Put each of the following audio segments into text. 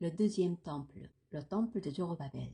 Le deuxième temple, le temple de Zorobabel.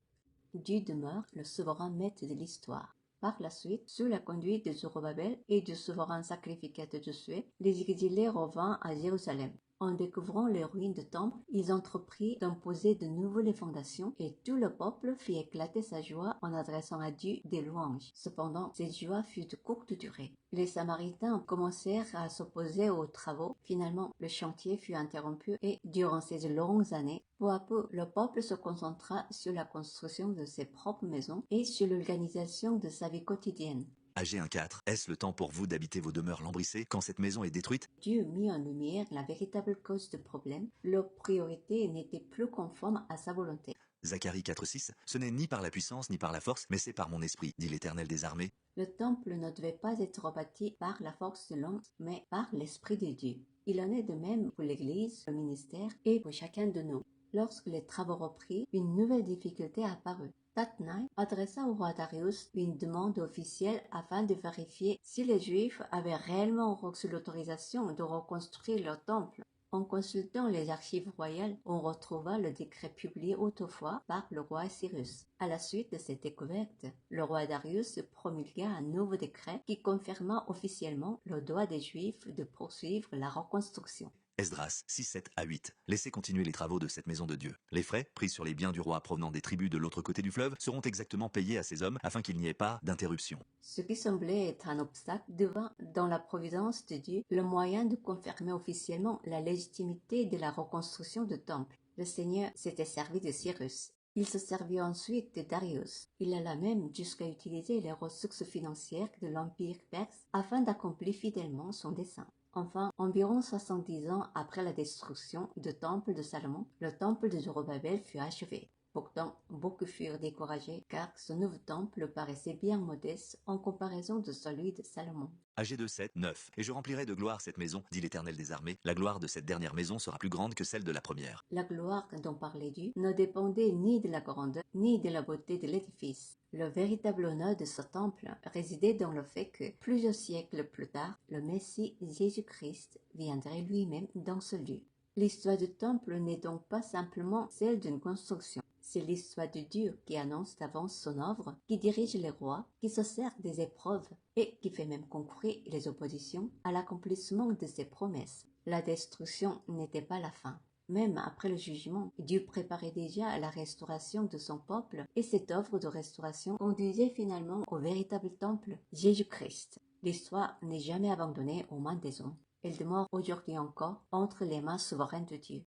Dieu demeure le souverain maître de l'histoire. Par la suite, sous la conduite de Zorobabel et du souverain sacrificateur Josué, les exilés revinrent à Jérusalem. En découvrant les ruines du temple, ils entreprirent d'imposer de nouveau les fondations et tout le peuple fit éclater sa joie en adressant à Dieu des louanges. Cependant, cette joie fut de courte durée. Les Samaritains commencèrent à s'opposer aux travaux. Finalement, le chantier fut interrompu et, durant ces longues années, peu à peu, le peuple se concentra sur la construction de ses propres maisons et sur l'organisation de sa vie quotidienne. Agé 1.4. Est-ce le temps pour vous d'habiter vos demeures lambrissées quand cette maison est détruite? Dieu mit en lumière la véritable cause du problème. Leur priorité n'était plus conforme à sa volonté. Zacharie 4.6. Ce n'est ni par la puissance ni par la force, mais c'est par mon esprit, dit l'Éternel des armées. Le temple ne devait pas être bâti par la force de l'homme, mais par l'Esprit de Dieu. Il en est de même pour l'Église, le ministère et pour chacun de nous. Lorsque les travaux reprirent, une nouvelle difficulté apparut. Tatnaï adressa au roi Darius une demande officielle afin de vérifier si les Juifs avaient réellement reçu l'autorisation de reconstruire leur temple. En consultant les archives royales, on retrouva le décret publié autrefois par le roi Cyrus. À la suite de cette découverte, le roi Darius promulgua un nouveau décret qui confirma officiellement le droit des Juifs de poursuivre la reconstruction. Esdras 6.7-8. Laissez continuer les travaux de cette maison de Dieu. Les frais, pris sur les biens du roi provenant des tribus de l'autre côté du fleuve, seront exactement payés à ces hommes afin qu'il n'y ait pas d'interruption. Ce qui semblait être un obstacle devint, dans la providence de Dieu, le moyen de confirmer officiellement la légitimité de la reconstruction du temple. Le Seigneur s'était servi de Cyrus. Il se servit ensuite de Darius. Il alla même jusqu'à utiliser les ressources financières de l'Empire perse afin d'accomplir fidèlement son dessein. Enfin, environ 70 ans après la destruction du temple de Salomon, le temple de Zorobabel fut achevé. Pourtant, beaucoup furent découragés car ce nouveau temple paraissait bien modeste en comparaison de celui de Salomon. Agé 2.7-9. Et je remplirai de gloire cette maison, dit l'Éternel des armées. La gloire de cette dernière maison sera plus grande que celle de la première. La gloire dont parlait Dieu ne dépendait ni de la grandeur ni de la beauté de l'édifice. Le véritable honneur de ce temple résidait dans le fait que, plusieurs siècles plus tard, le Messie Jésus-Christ viendrait lui-même dans ce lieu. L'histoire du temple n'est donc pas simplement celle d'une construction. C'est l'histoire de Dieu qui annonce d'avance son œuvre, qui dirige les rois, qui se sert des épreuves et qui fait même concourir les oppositions à l'accomplissement de ses promesses. La destruction n'était pas la fin. Même après le jugement, Dieu préparait déjà la restauration de son peuple et cette œuvre de restauration conduisait finalement au véritable temple, Jésus-Christ. L'histoire n'est jamais abandonnée aux mains des hommes. Elle demeure aujourd'hui encore entre les mains souveraines de Dieu.